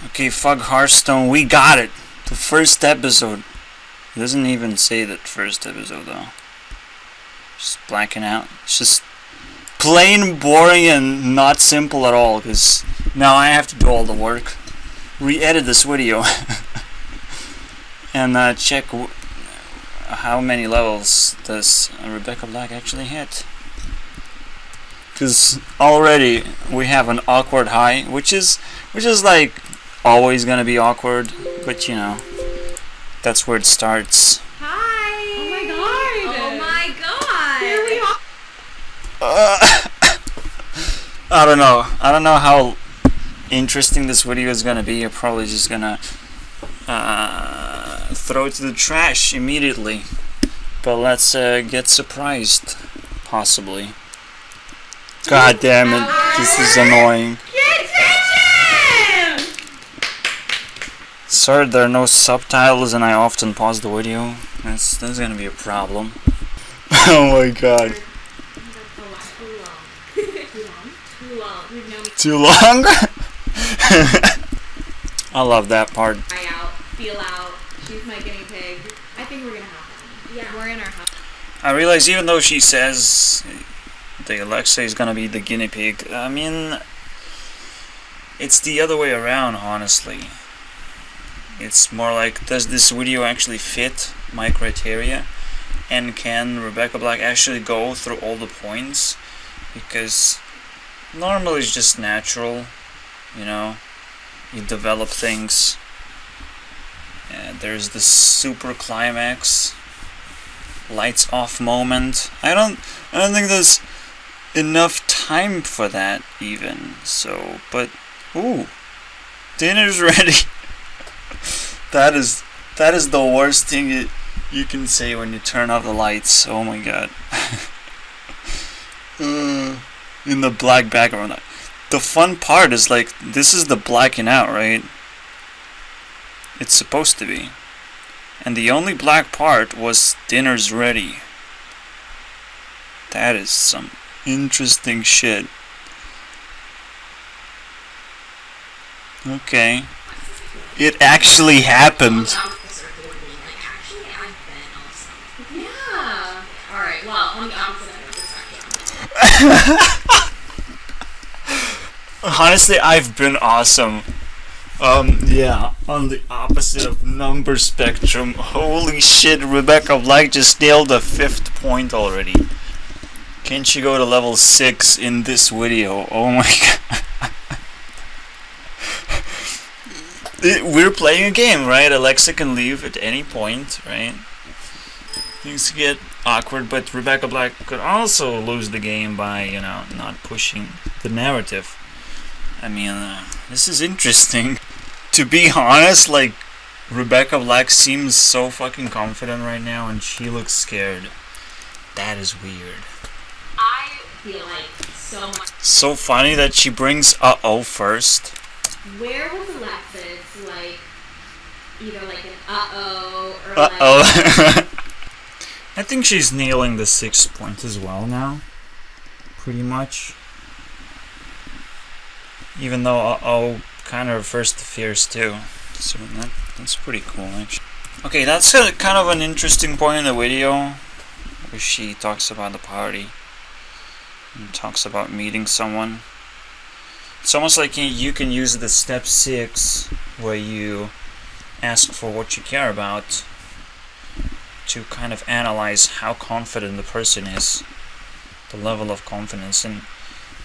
Okay, fuck Hearthstone, we got it! The first episode. It doesn't even say that first episode though. Just blacking out. It's just plain boring and not simple at all, because now I have to do all the work. Re-edit this video. And check how many levels does Rebecca Black actually hit. Because already we have an awkward high, which is like always gonna be awkward, but you know, that's where it starts. Hi! Oh my god! Oh my god! Here we are! I don't know how interesting this video is gonna be. I'm probably just gonna throw it to the trash immediately. But let's get surprised, possibly. God damn it, this is annoying. Get attention! Sorry, there are no subtitles and I often pause the video. That's gonna be a problem. Oh my god. Too long? I love that part. Try out, feel out. She's my guinea pig. I think we're gonna have fun. Yeah. We're in our house. I realize even though she says the Alexa is gonna be the guinea pig, I mean, it's the other way around, honestly. It's more like, does this video actually fit my criteria? And can Rebecca Black actually go through all the points? Because normally it's just natural, you know, you develop things. And there's the super climax, lights off moment. I don't think there's enough time for that even. So, but ooh, dinner's ready. That is the worst thing you can say when you turn off the lights. Oh my god. In the black background. The fun part is like, this is the blacking out, right? It's supposed to be. And the only black part was dinner's ready. That is some interesting shit. Okay. It actually happened. Yeah. Alright, well, on the opposite end of the spectrum. Honestly, I've been awesome. Yeah, on the opposite of number spectrum. Holy shit, Rebecca Black just nailed the 5th point already. Can she go to level 6 in this video? Oh my god. We're playing a game, right? Alexa can leave at any point, right? Things get awkward, but Rebecca Black could also lose the game by, you know, not pushing the narrative. I mean, this is interesting. To be honest, like, Rebecca Black seems so fucking confident right now, and she looks scared. That is weird. I feel like so much. So funny that she brings uh-oh first. Where was Alexis, like, either like an uh-oh or Uh-oh. I think she's nailing the 6th point as well now. Pretty much. Even though uh-oh kind of refers to fears too. So that's pretty cool actually. Okay, that's kind of an interesting point in the video where she talks about the party and talks about meeting someone. It's almost like you can use the step 6 where you ask for what you care about to kind of analyze how confident the person is, the level of confidence, and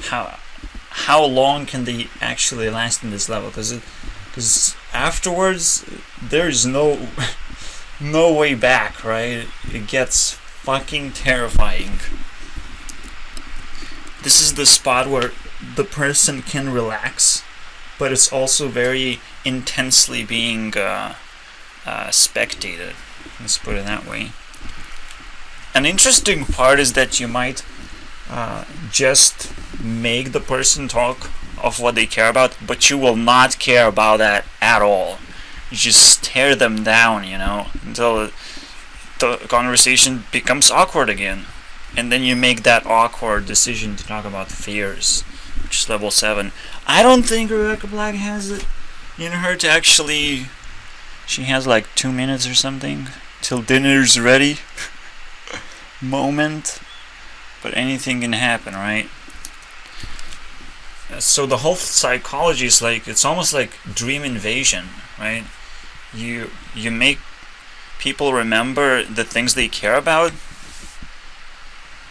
how long can they actually last in this level, because afterwards there's no way back, right? It gets fucking terrifying. This is the spot where the person can relax, but it's also very intensely being spectated. Let's put it that way. An interesting part is that you might just make the person talk of what they care about, but you will not care about that at all. You just stare them down, you know, until the conversation becomes awkward again. And then you make that awkward decision to talk about fears, which is level 7. I don't think Rebecca Black has it in her to actually... She has like 2 minutes or something till dinner's ready moment. But anything can happen, right? So the whole psychology is like, it's almost like dream invasion, right? You make people remember the things they care about,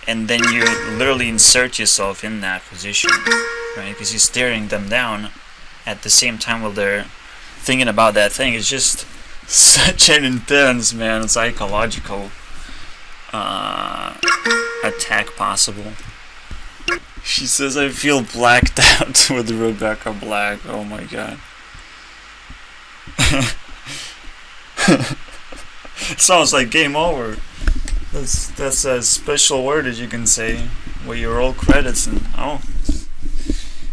and then you literally insert yourself in that position, right? Because you're staring them down at the same time while they're thinking about that thing. It's just such an intense, man, psychological attack possible. She says, I feel blacked out with Rebecca Black. Oh my god. It sounds like game over. That's a special word that you can say with your roll credits. And oh,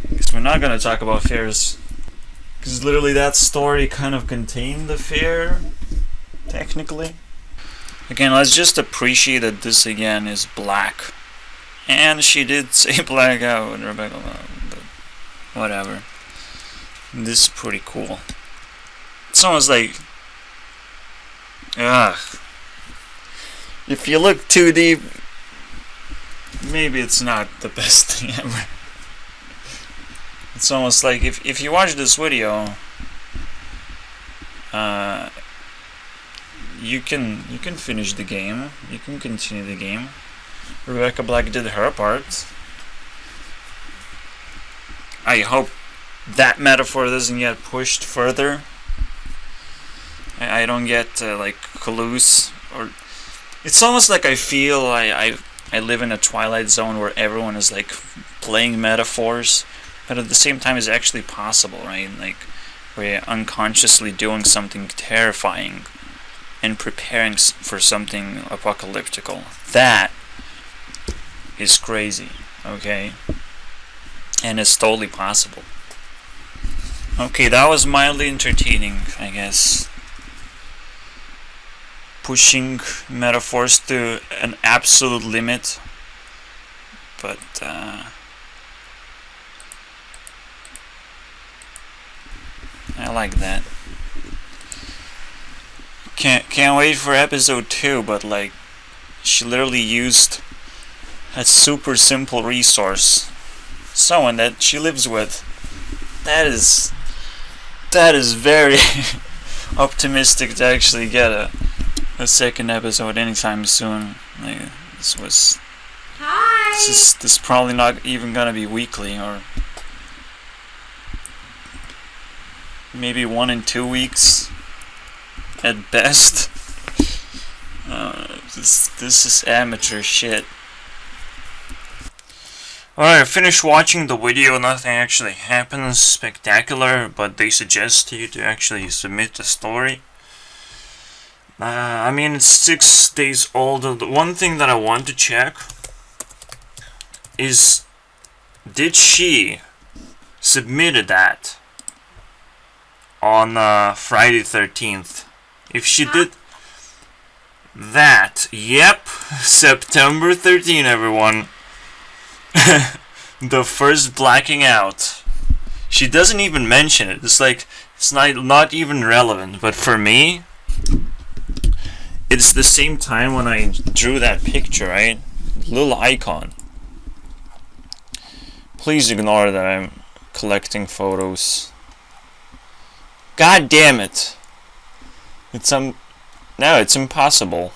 guess we're not gonna talk about fairs, because literally that story kind of contained the fair, technically. Again, let's just appreciate that this again is black. And she did say blackout with Rebecca, but whatever. This is pretty cool. It's almost like, ugh. If you look too deep, maybe it's not the best thing ever. It's almost like if you watch this video, you can finish the game. You can continue the game. Rebecca Black did her part. I hope that metaphor doesn't get pushed further. I don't get like clues, or it's almost like I feel I live in a Twilight Zone where everyone is like playing metaphors, but at the same time it's actually possible, right? Like we're unconsciously doing something terrifying and preparing for something apocalyptical. That is crazy, okay? And it's totally possible. Okay, that was mildly entertaining, I guess. Pushing metaphors to an absolute limit. But, I like that. Can't wait for episode 2, but like, she literally used a super simple resource. Someone that she lives with. That is very optimistic to actually get a second episode anytime soon. Like, this is probably not even gonna be weekly, or maybe 1 in 2 weeks at best. This is amateur shit. Alright, I finished watching the video. Nothing actually happens spectacular, but they suggest you to actually submit the story. I mean, it's 6 days old. The one thing that I want to check is, did she submitted that on Friday 13th? If she did that, yep, September 13, everyone. The first blacking out. She doesn't even mention it. It's like, it's not even relevant. But for me, it's the same time when I drew that picture, right? Little icon. Please ignore that I'm collecting photos. God damn it! It's no, it's impossible.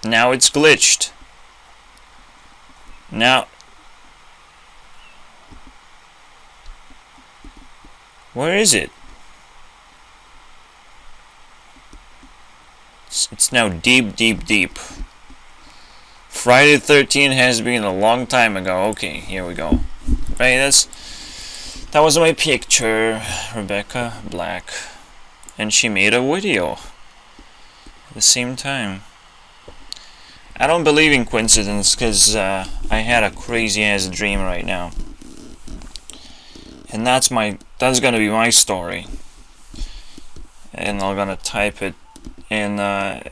Now it's glitched. Now, where is it? It's now deep. Friday the 13th has been a long time ago. Okay, here we go. Right, that was my picture, Rebecca Black, and she made a video at the same time. I don't believe in coincidence, because I had a crazy ass dream right now, and that's gonna be my story, and I'm gonna type it, and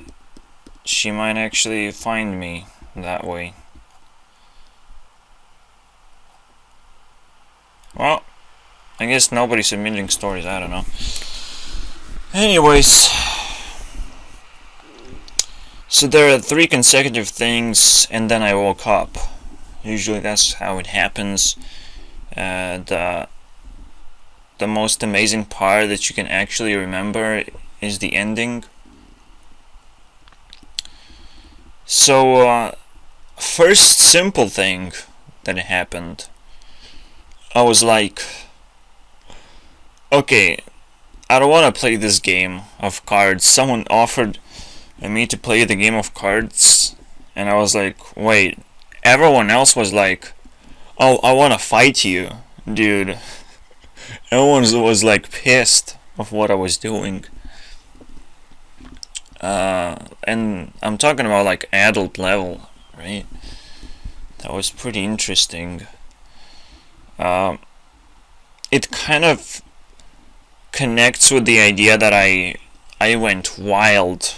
she might actually find me that way. Well, I guess nobody's submitting stories, I don't know. Anyways, so there are 3 consecutive things, and then I woke up. Usually that's how it happens. The most amazing part that you can actually remember is the ending. So, first simple thing that happened, I was like, okay, I don't want to play this game of cards. Someone offered me to play the game of cards, and I was like, wait, everyone else was like, oh, I want to fight you, dude. Everyone was like pissed of what I was doing. And I'm talking about like adult level, right? That was pretty interesting. It kind of connects with the idea that I went wild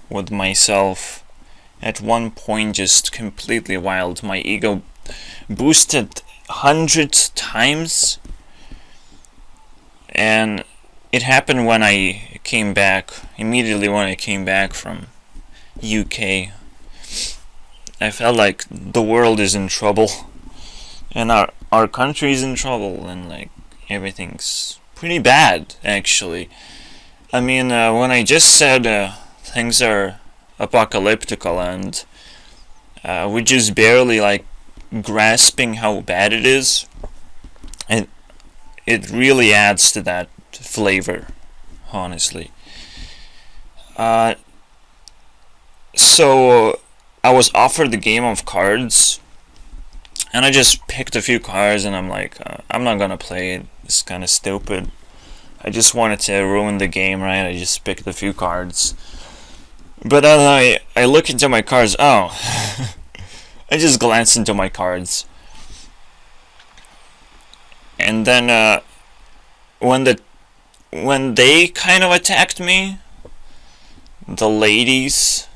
with myself at one point, just completely wild. My ego boosted 100 times, and it happened when I came back, immediately when I came back from UK. I felt like the world is in trouble, and our country is in trouble, and like everything's pretty bad, actually. I mean, when I just said things are apocalyptical, and we're just barely like grasping how bad it is, and it really adds to that flavor, honestly. So I was offered the game of cards, and I just picked a few cards, and I'm like, I'm not gonna play it. It's kind of stupid. I just wanted to ruin the game, right? I just picked a few cards. But then I look into my cards. Oh, I just glanced into my cards, and then when they kind of attacked me, the ladies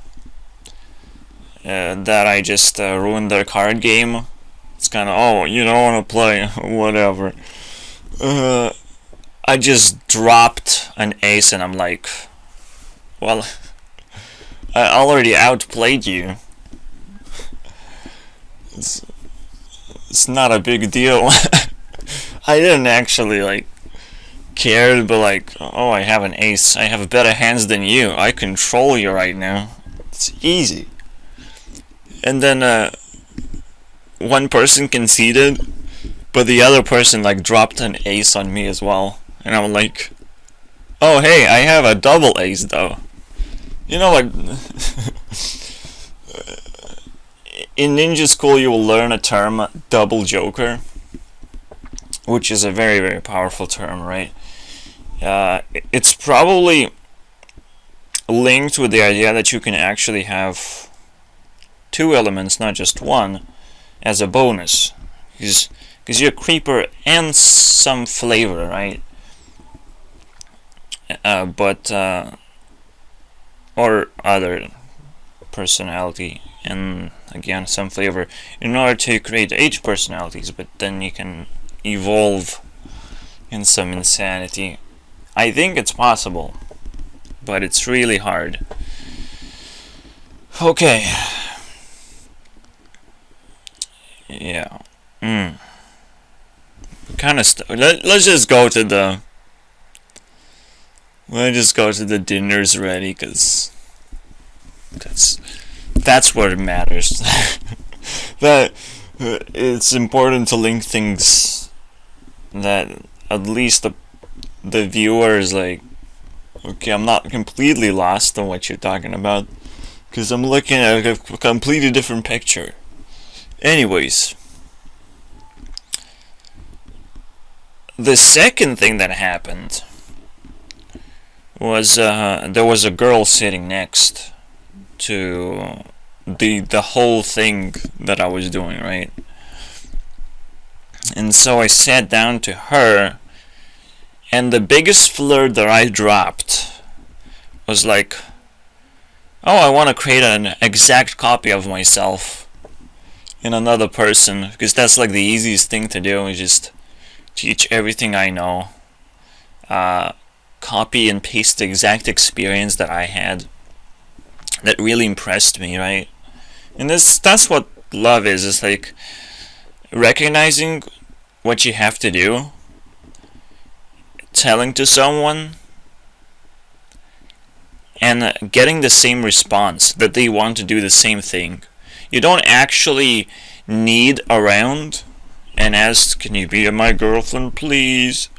that I just ruined their card game. It's kind of, oh, you don't want to play, whatever. I just dropped an ace, and I'm like, well, I already outplayed you. It's not a big deal. I didn't actually like care, but like, oh, I have an ace. I have better hands than you. I control you right now. It's easy. And then one person conceded, but the other person like dropped an ace on me as well, and I'm like, oh hey, I have a double ace though. You know, like in ninja school you will learn a term, double joker, which is a very, very powerful term, right? It's probably linked with the idea that you can actually have 2 elements, not just one, as a bonus, because you're a creeper and some flavor, right? Or other personality, and again some flavor, in order to create 8 personalities, but then you can evolve in some insanity. I think it's possible, but it's really hard. Okay. Yeah. Kind of let's just go to the dinner's ready, cuz that's what matters. That it's important to link things that at least the viewer is like, okay, I'm not completely lost on what you're talking about, because I'm looking at a completely different picture. Anyways, the second thing that happened was there was a girl sitting next to the whole thing that I was doing, right? And so I sat down to her, and the biggest flirt that I dropped was like, oh, I want to create an exact copy of myself in another person, because that's like the easiest thing to do, is just teach everything I know, copy and paste the exact experience that I had that really impressed me, right? And that's what love is. It's like recognizing what you have to do, telling to someone, and getting the same response, that they want to do the same thing. You don't actually need around and ask, can you be my girlfriend, please?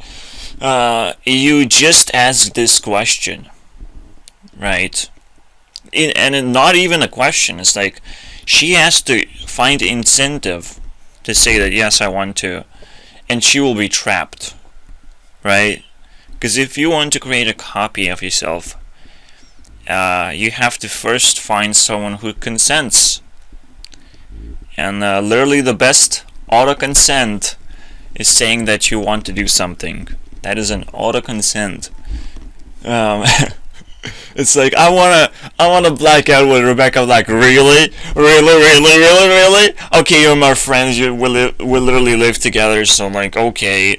You just ask this question, right? And not even a question. It's like she has to find incentive to say that yes, I want to, and she will be trapped, right? Because if you want to create a copy of yourself, you have to first find someone who consents. And literally the best auto consent is saying that you want to do something. That is an auto consent. It's like I wanna black out with Rebecca. Like really. Okay, you're my friends. We literally live together. So like okay,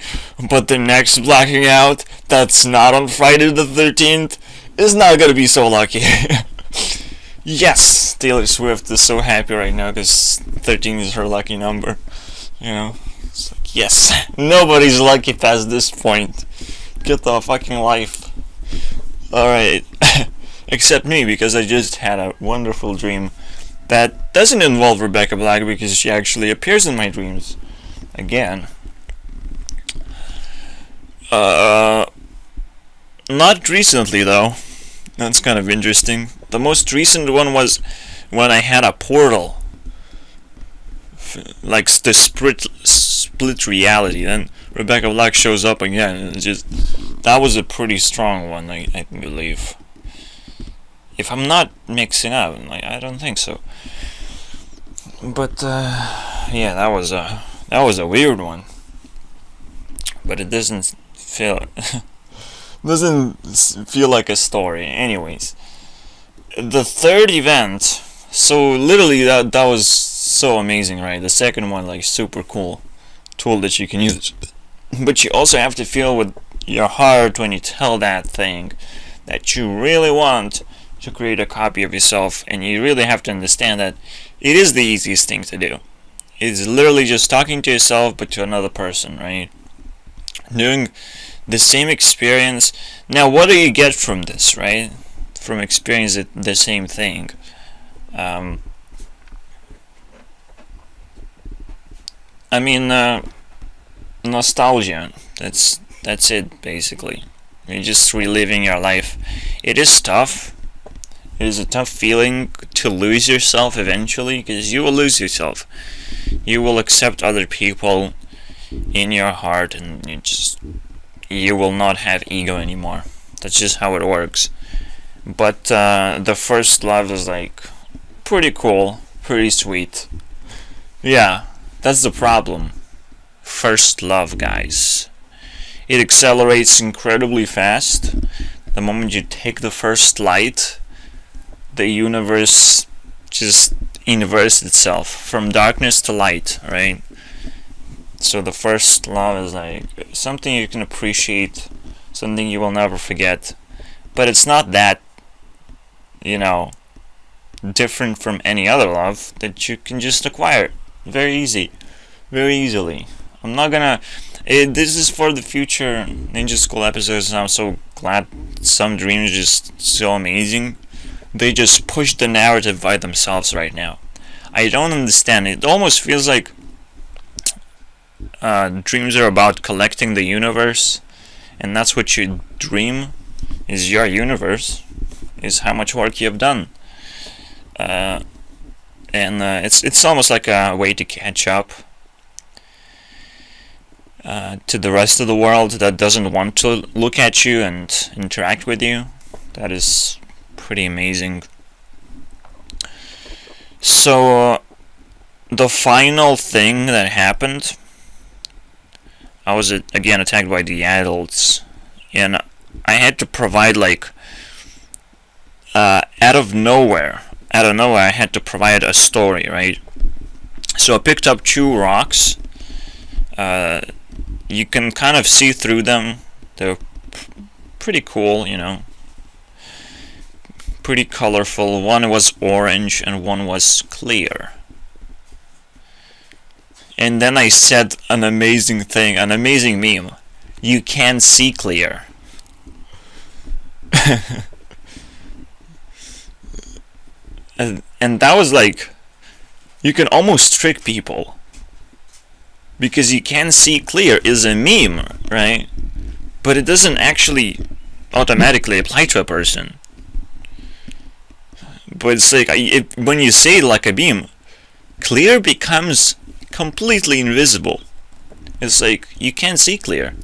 but the next blacking out that's not on Friday the 13th is not gonna be so lucky. Yes, Taylor Swift is so happy right now because 13 is her lucky number. You know, it's like yes, nobody's lucky past this point. Get the fucking life. Alright, except me, because I just had a wonderful dream that doesn't involve Rebecca Black, because she actually appears in my dreams again. Not recently though. That's kind of interesting. The most recent one was when I had a portal, like the split reality. Then Rebecca Black shows up again, and it's just that was a pretty strong one, I believe. If I'm not mixing up, like I don't think so. But yeah, that was a weird one. But it doesn't feel like a story. Anyways, the third event. So literally that was so amazing, right? The second one, like super cool tool that you can use. But you also have to feel with your heart when you tell that thing that you really want to create a copy of yourself, and you really have to understand that it is the easiest thing to do. It's literally just talking to yourself but to another person, right? Doing the same experience. Now what do you get from this, right? From experiencing the same thing. I mean, nostalgia. That's it, basically. You're just reliving your life. It is tough. It is a tough feeling to lose yourself eventually, because you will lose yourself. You will accept other people in your heart, and you will not have ego anymore. That's just how it works. But the first love is like pretty cool, pretty sweet. Yeah, that's the problem. First love, guys. It accelerates incredibly fast. The moment you take the first light, the universe just inverts itself from darkness to light, right? So the first love is like something you can appreciate, something you will never forget. But it's not that, different from any other love that you can just acquire. Very easily. I'm not gonna. This is for the future Ninja School episodes, and I'm so glad some dreams are just so amazing. They just push the narrative by themselves right now. I don't understand. It almost feels like dreams are about collecting the universe, and that's what you dream is your universe, is how much work you have done. And it's almost like a way to catch up to the rest of the world that doesn't want to look at you and interact with you. That is pretty amazing. So the final thing that happened, I was again attacked by the adults, and I had to provide out of nowhere I had to provide a story, right? So I picked up 2 rocks, you can kind of see through them. They're pretty cool, you know. Pretty colorful. One was orange and one was clear. And then I said an amazing thing, an amazing meme. You can see clear. And that was like, you can almost trick people. Because you can see clear is a meme, right? But it doesn't actually automatically apply to a person. But it's like, when you say it like a beam, clear becomes completely invisible. It's like, you can't see clear.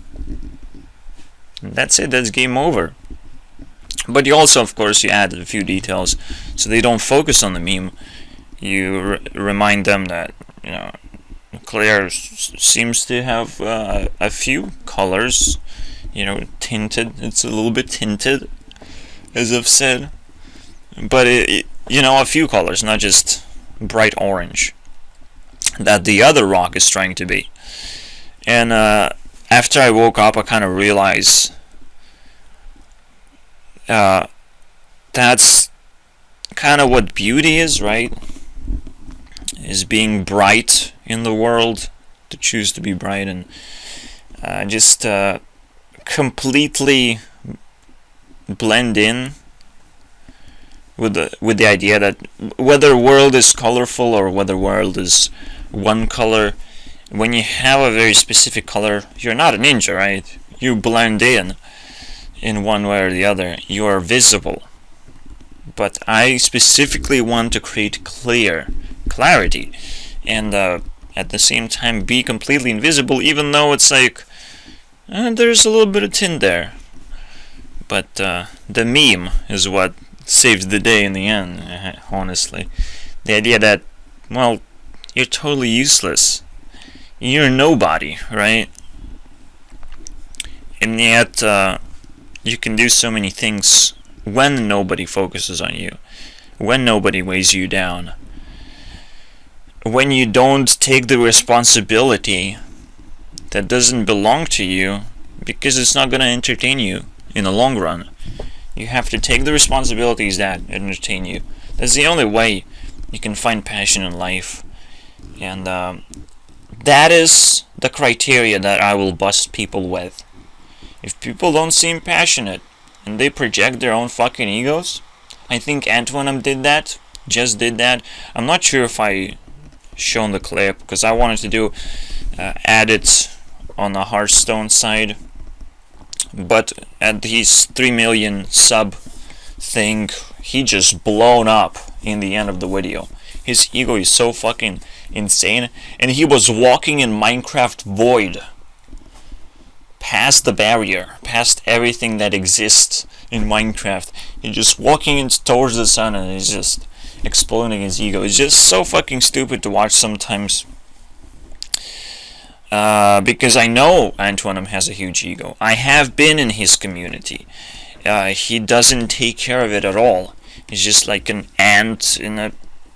That's it, that's game over. But you also, of course, you add a few details so they don't focus on the meme. You remind them that, you know, clear seems to have a few colors, you know, tinted. It's a little bit tinted, as I've said. But, you know, a few colors, not just bright orange. That the other rock is trying to be. And after I woke up, I kind of realized that's kind of what beauty is, right? Is being bright in the world, to choose to be bright and just completely blend in with the idea that whether world is colorful or whether world is one color, when you have a very specific color, you're not a ninja, right? You blend in one way or the other. You are visible. But I specifically want to create clarity, and at the same time be completely invisible, even though it's like there's a little bit of tint there. But the meme is what saves the day in the end, honestly. The idea that, well, you're totally useless. You're nobody, right? And yet, you can do so many things when nobody focuses on you, when nobody weighs you down, when you don't take the responsibility that doesn't belong to you because it's not going to entertain you in the long run. You have to take the responsibilities that entertain you. That's the only way you can find passion in life. And that is the criteria that I will bust people with. If people don't seem passionate and they project their own fucking egos, I think Antoinem did that, just did that. I'm not sure if I shown the clip because I wanted to do add it on the Hearthstone side. But at his 3 million sub thing, he just blown up in the end of the video. His ego is so fucking insane, and he was walking in Minecraft void, past the barrier, past everything that exists in Minecraft. He's just walking towards the sun, and he's just exploding his ego. It's just so fucking stupid to watch sometimes. Because I know Antoinem has a huge ego. I have been in his community. He doesn't take care of it at all. He's just like an ant in a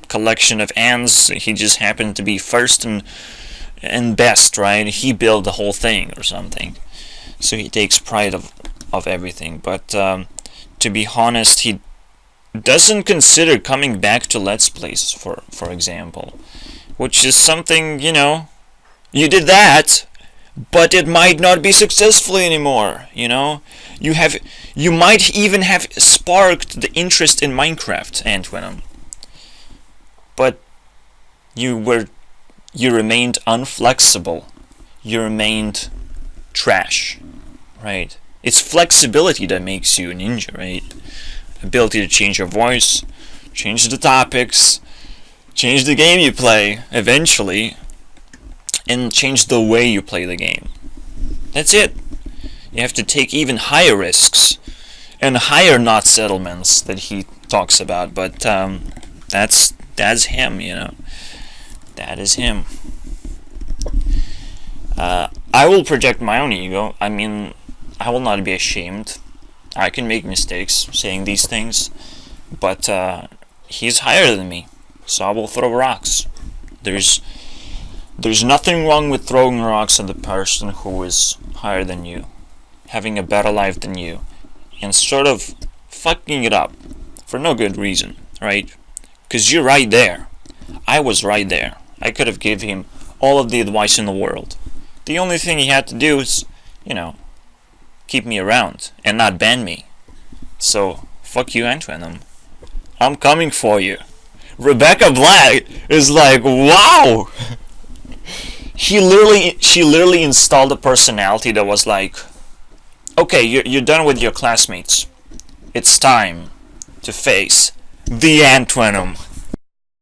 collection of ants. He just happened to be first and best, right? He built the whole thing or something. So he takes pride of everything. But to be honest, he doesn't consider coming back to Let's Plays, for example. Which is something, you know, you did that, but it might not be successful anymore, you know? You might even have sparked the interest in Minecraft, Antoinem. But you remained unflexible. You remained trash, right? It's flexibility that makes you a ninja, right? Ability to change your voice, change the topics, change the game you play, eventually, and change the way you play the game. That's it. You have to take even higher risks and higher not settlements that he talks about, but that's him, you know. That is him. I will project my own ego. I mean, I will not be ashamed. I can make mistakes saying these things, but he's higher than me, so I will throw rocks. There's There's nothing wrong with throwing rocks at the person who is higher than you, having a better life than you, and sort of fucking it up for no good reason, right? Because you're right there. I was right there. I could have given him all of the advice in the world. The only thing he had to do is, keep me around and not ban me. So, fuck you, Antwenum. I'm coming for you. Rebecca Black is like, wow! She literally installed a personality that was like, okay, you're done with your classmates. It's time to face the Antwenum.